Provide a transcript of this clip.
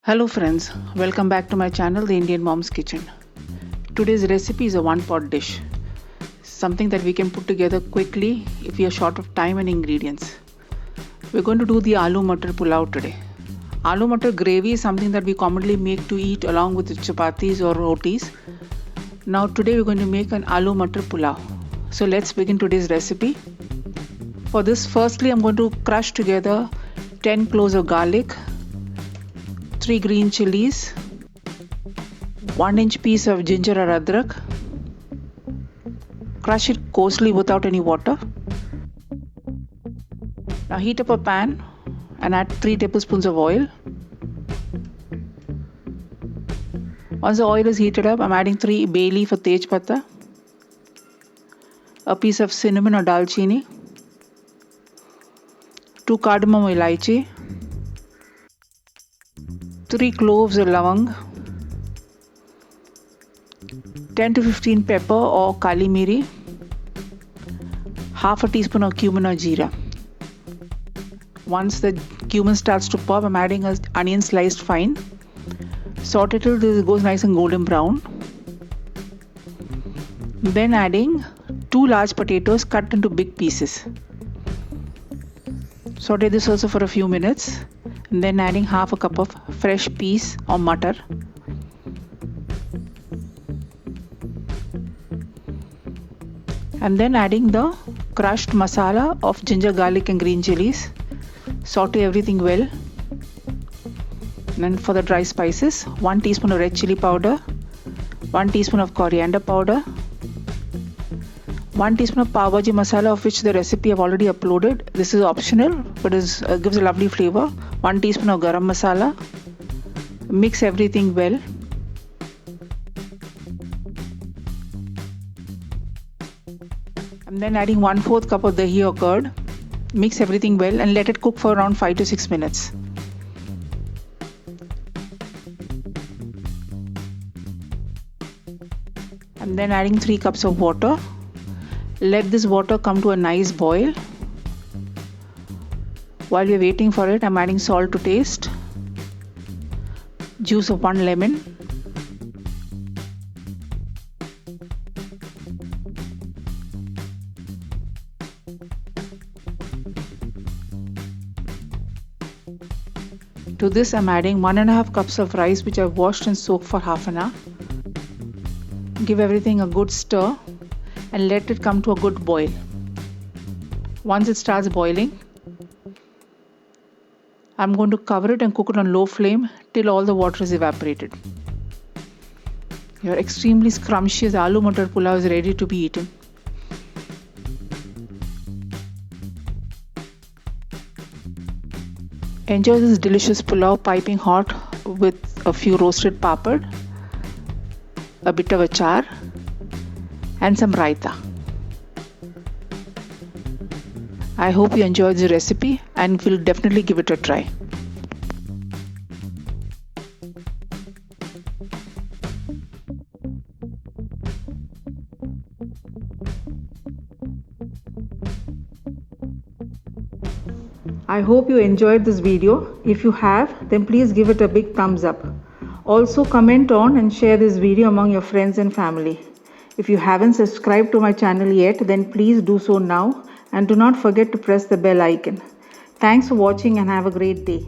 Hello friends, welcome back to my channel, The Indian Mom's Kitchen. Today's recipe is a one-pot dish, something that we can put together quickly if we are short of time and ingredients. We're going to do the Aloo Matar Pulao today. Aloo Matar gravy is something that we commonly make to eat along with chapatis or rotis. Now today we're going to make an Aloo Matar Pulao. So let's begin today's recipe. For this, firstly I'm going to crush together 10 cloves of garlic, 3 green chillies, 1-inch piece of ginger or adrak. Crush it coarsely without any water. Now heat up a pan and add 3 tablespoons of oil. Once the oil is heated up, I'm adding 3 bay leaf of Tej Patta, a piece of cinnamon or Dalchini, 2 Cardamom or Elaichi, 3 cloves of Laung, 10 to 15 pepper or Kali Miri, half a teaspoon of Cumin or Jeera. Once the cumin starts to pop, I'm adding an onion sliced fine. Saute it till this goes nice and golden brown. Then adding 2 large potatoes cut into big pieces. Saute this also for a few minutes. And then adding half a cup of fresh peas or matar. And then adding the crushed masala of ginger, garlic and green chillies. Saute everything well. And then for the dry spices, 1 teaspoon of red chilli powder, 1 teaspoon of coriander powder, 1 teaspoon of Pav Bhaji masala, of which the recipe I've already uploaded. This is optional but gives a lovely flavor. 1 teaspoon of Garam masala. Mix everything well. I'm then adding 1/4 cup of Dahi or curd. Mix everything well and let it cook for around 5 to 6 minutes. I'm then adding 3 cups of water. Let this water come to a nice boil. While we're waiting for it, I'm adding salt to taste, juice of 1 lemon, to this I'm adding 1.5 cups of rice which I've washed and soaked for half an hour. Give everything a good stir and let it come to a good boil. Once it starts boiling, I'm going to cover it and cook it on low flame till all the water is evaporated. Your extremely scrumptious Aloo Matar Pulao is ready to be eaten. Enjoy this delicious pulao piping hot with a few roasted papad, a bit of achar and some raita. I hope you enjoyed the recipe and will definitely give it a try. I hope you enjoyed this video. If you have, then please give it a big thumbs up. Also comment on and share this video among your friends and family. If you haven't subscribed to my channel yet, then please do so now and do not forget to press the bell icon. Thanks for watching and have a great day.